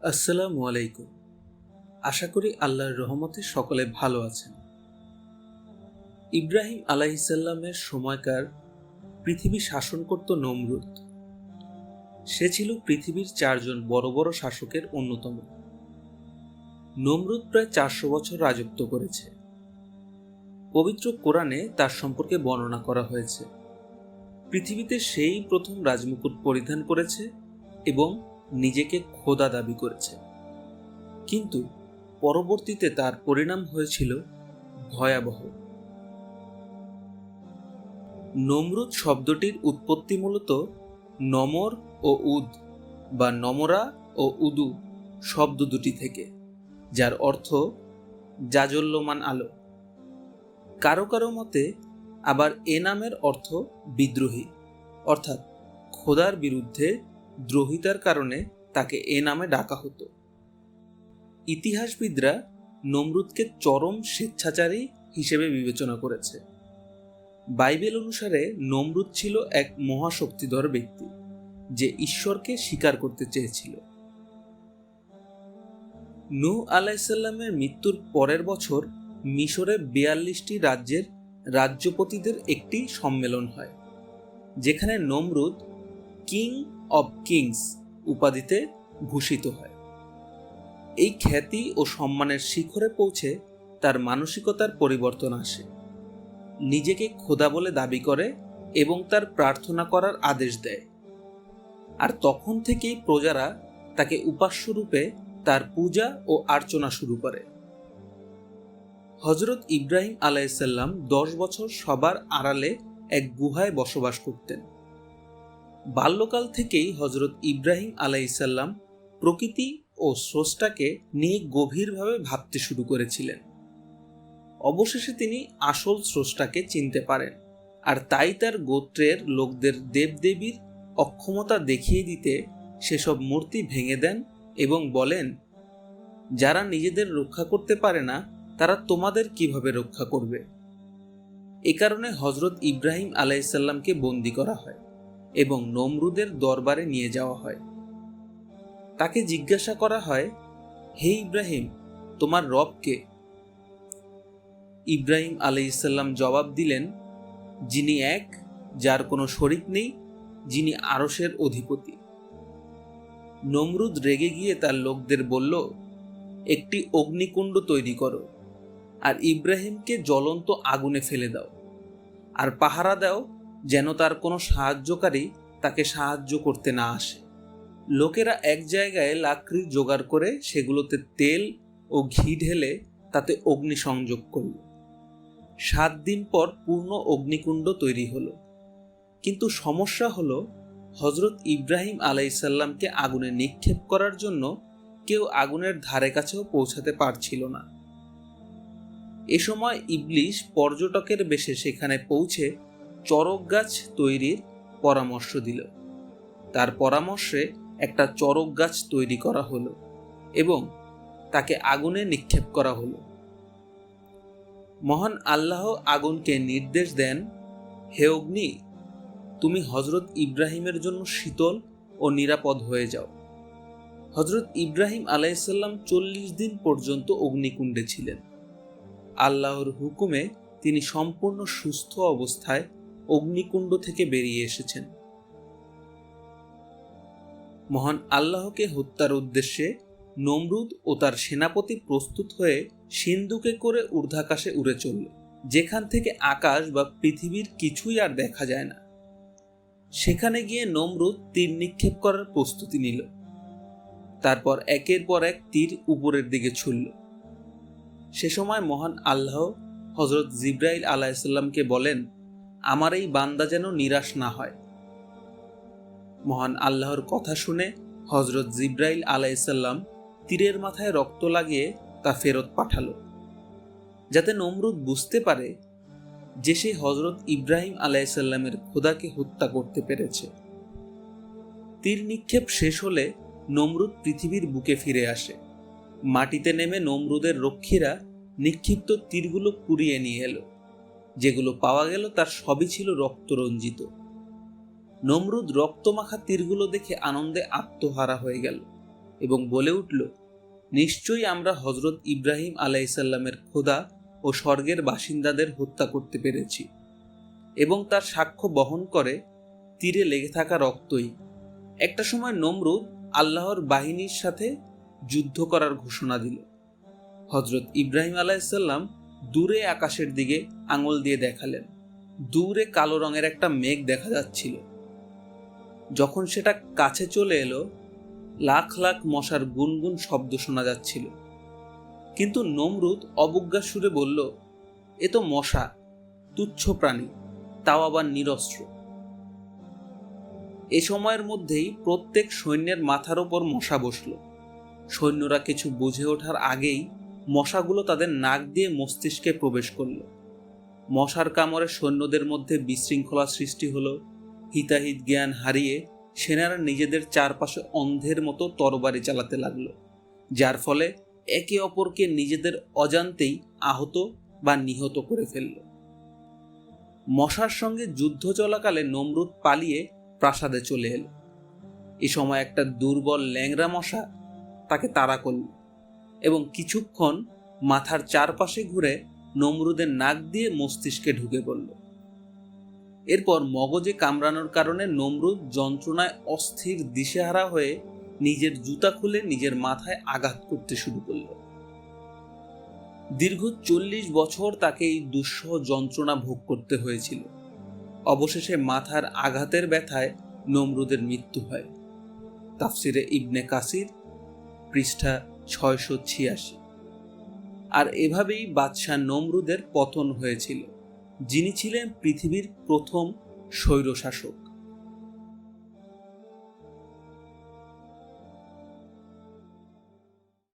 আসসালামু আলাইকুম। আশা করি আল্লাহর রহমতে সকলে ভালো আছেন। ইব্রাহিম আলাইহিসসালামের সময়কার পৃথিবী শাসন করত নমরুদ। সে ছিল পৃথিবীর 4জন বড় বড় শাসকের অন্যতম। নমরুদ প্রায় 400 বছর রাজত্ব করেছে। পবিত্র কোরআনে তার সম্পর্কে বর্ণনা করা হয়েছে। পৃথিবীতে সেই প্রথম রাজমুকুট পরিধান করেছে এবং নিজেকে খোদা দাবি করেছে, কিন্তু পরবর্তীতে তার পরিণাম হয়েছিল ভয়াবহ। নমরুদ শব্দটির উৎপত্তি মূলত নমর ও উদ বা নমরা ও উদু শব্দ দুটি থেকে, যার অর্থ জাজ্বল্যমান আলো। কারো কারো মতে আবার এ নামের অর্থ বিদ্রোহী, অর্থাৎ খোদার বিরুদ্ধে দ্রোহিতার কারণে তাকে এ নামে ডাকা হতো। ইতিহাসবিদরা নমরুদকে চরম স্বেচ্ছাচারী হিসেবে বিবেচনা করেছে। বাইবেল অনুসারে নমরুদ ছিল এক মহাশক্তিধর ব্যক্তি, যে ঈশ্বরকে স্বীকার করতে চেয়েছিল। নূহ আলাইহিসসালামের মৃত্যুর পরের বছর মিশরে 42টি রাজ্যের রাজ্যপতিদের একটি সম্মেলন হয়, যেখানে নমরুদ কিং অব কিংস উপাধিতে ভূষিত হয়। এই খ্যাতি ও সম্মানের শিখরে পৌঁছে তার মানসিকতার পরিবর্তন আসে। নিজেকে খোদা বলে দাবি করে এবং তার প্রার্থনা করার আদেশ দেয়। আর তখন থেকেই প্রজারা তাকে উপাস্যরূপে তার পূজা ও আর্চনা শুরু করে। হযরত ইব্রাহিম আলাইহিসসালাম 10 বছর সবার আড়ালে এক গুহায় বসবাস করতেন। বাল্যকাল থেকেই হযরত ইব্রাহিম আলাইহিসসালাম প্রকৃতি ও স্রষ্টাকে নিয়ে গভীরভাবে ভাবতে শুরু করেছিলেন। অবশেষে তিনি আসল স্রষ্টাকে চিনতে পারেন, আর তাই তার গোত্রের লোকদের দেবদেবীর অক্ষমতা দেখিয়ে দিতে সেসব মূর্তি ভেঙে দেন এবং বলেন, যারা নিজেদের রক্ষা করতে পারে না তারা তোমাদের কিভাবে রক্ষা করবে। এ কারণে হযরত ইব্রাহিম আলাইহিসসালামকে বন্দী করা হয় এবং নমরুদের দরবারে নিয়ে যাওয়া হয়। তাকে জিজ্ঞাসা করা হয়, হে ইব্রাহিম, তোমার রব কে? ইব্রাহিম আলাইহিসসালাম জবাব দিলেন, যিনি এক, যার কোনো শরিক নেই, যিনি আরশের অধিপতি। নমরুদ রেগে গিয়ে তার লোকদের বলল, একটি অগ্নিকুণ্ড তৈরি করো আর ইব্রাহিমকে জ্বলন্ত আগুনে ফেলে দাও, আর পাহারা দাও যেন তার কোনো সাহায্যকারী তাকে সাহায্য করতে না আসে। লোকেরা এক জায়গায় লাকড়ি জোগাড় করে সেগুলোতে তেল ও ঘি ঢেলে তাতে অগ্নি সংযোগ করল। 7 দিন পর পূর্ণ অগ্নিকুণ্ড তৈরি হলো। কিন্তু সমস্যা হলো, হযরত ইব্রাহিম আলাইহিসসালামকে আগুনে নিক্ষেপ করার জন্য কেউ আগুনের ধারে কাছেও পৌঁছাতে পারছিল না। এ সময় ইবলিশ পর্যটকের বেশে সেখানে পৌঁছে চড়ক গাছ তৈরির পরামর্শ দিল। তার পরামর্শে একটা চড়ক গাছ তৈরি করা হলো এবং তাকে আগুনে নিক্ষেপ করা হলো। মহান আল্লাহ আগুনকে নির্দেশ দেন, হে অগ্নি, তুমি হযরত ইব্রাহিমের জন্য শীতল ও নিরাপদ হয়ে যাও। হযরত ইব্রাহিম আলাইহিসসালাম 40 দিন পর্যন্ত অগ্নিকুণ্ডে ছিলেন। আল্লাহর হুকুমে তিনি সম্পূর্ণ সুস্থ অবস্থায় অগ্নিকুণ্ড থেকে বেরিয়ে এসেছেন। মহান আল্লাহকে হত্যার উদ্দেশ্যে নমরুদ ও তার সেনাপতি প্রস্তুত হয়ে সিন্ধুকে করে ঊর্ধ্বাকাশে উড়ে চলল, যেখান থেকে আকাশ বা পৃথিবীর কিছুই আর দেখা যায় না। সেখানে গিয়ে নমরুদ তীর নিক্ষেপ করার প্রস্তুতি নিল। তারপর একের পর এক তীর উপরের দিকে ছুড়ল। সে সময় মহান আল্লাহ হযরত জিবরাইল আলাইহিসসালামকে বলেন, আমার এই বান্দা যেন নিরাশ না হয়। মহান আল্লাহর কথা শুনে হযরত জিবরাইল আলাইহিসসালাম তীরের মাথায় রক্ত লাগিয়ে তা ফেরত পাঠালো, যাতে নমরুদ বুঝতে পারে যে সে হযরত ইব্রাহিম আলাইহিসসালামের খোদাকে হত্যা করতে পেরেছে। তীর নিক্ষেপ শেষ হলে নমরুদ পৃথিবীর বুকে ফিরে আসে। মাটিতে নেমে নমরুদের রক্ষীরা নিক্ষিপ্ত তীরগুলো কুড়িয়ে নিয়ে এলো। যেগুলো পাওয়া গেল তার সবই ছিল রক্তরঞ্জিত। নমরুদ রক্তমাখা তীরগুলো দেখে আনন্দে আত্মহারা হয়ে গেল। এবং বলে উঠল, নিশ্চয়ই আমরা হজরত ইব্রাহিম আলাইসাল্লামের খোদা ও স্বর্গের বাসিন্দাদের হত্যা করতে পেরেছি, এবং তার সাক্ষ্য বহন করে তীরে লেগে থাকা রক্তই। একটা সময় নমরুদ আল্লাহর বাহিনীর সাথে যুদ্ধ করার ঘোষণা দিল। হজরত ইব্রাহিম আলাইসাল্লাম দূরে আকাশের দিকে আঙুল দিয়ে দেখালেন। দূরে কালো রঙের একটা মেঘ দেখা যাচ্ছিল। যখন সেটা কাছে চলে এলো, লাখ লাখ মশার গুনগুন শব্দ শোনা যাচ্ছিল। কিন্তু নমরুদ অবজ্ঞা সুরে বলল, এ তো মশা, তুচ্ছ প্রাণী, তাও আবার নিরস্ত্র। এ সময়ের মধ্যেই প্রত্যেক সৈন্যের মাথার ওপর মশা বসল। সৈন্যরা কিছু বুঝে ওঠার আগেই মশাগুলো তাদের নাক দিয়ে মস্তিষ্কে প্রবেশ করল। মশার কামড়ে সৈন্যদের মধ্যে বিশৃঙ্খলা সৃষ্টি হলো। হিতাহিত জ্ঞান হারিয়ে সেনারা নিজেদের চারপাশে অন্ধের মতো তরবারি চালাতে লাগলো, যার ফলে একে অপরকে নিজেদের অজান্তেই আহত বা নিহত করে ফেলল। মশার সঙ্গে যুদ্ধ চলাকালে নমরুদ পালিয়ে প্রাসাদে চলে এলো। এ সময় একটা দুর্বল ল্যাংড়া মশা তাকে তাড়া করল এবং কিছুক্ষণ মাথার চারপাশে ঘুরে নমরুদের নাক দিয়ে মস্তিষ্কে ঢুকে পড়ল। এরপর মগজে কামড়ানোর কারণে নমরুদ যন্ত্রণায় অস্থির দিশেহারা হয়ে নিজের জুতা খুলে নিজের মাথায় আঘাত করতে শুরু করল। দীর্ঘ 40 বছর তাকে এই দুঃসহ যন্ত্রণা ভোগ করতে হয়েছিল। অবশেষে মাথার আঘাতের ব্যথায় নমরুদের মৃত্যু হয়। তাফসিরে ইবনে কাসির, পৃষ্ঠা 686। আর এভাবেই বাদশাহ নমরুদের পতন হয়েছিল, যিনি ছিলেন পৃথিবীর প্রথম স্বৈরশাসক।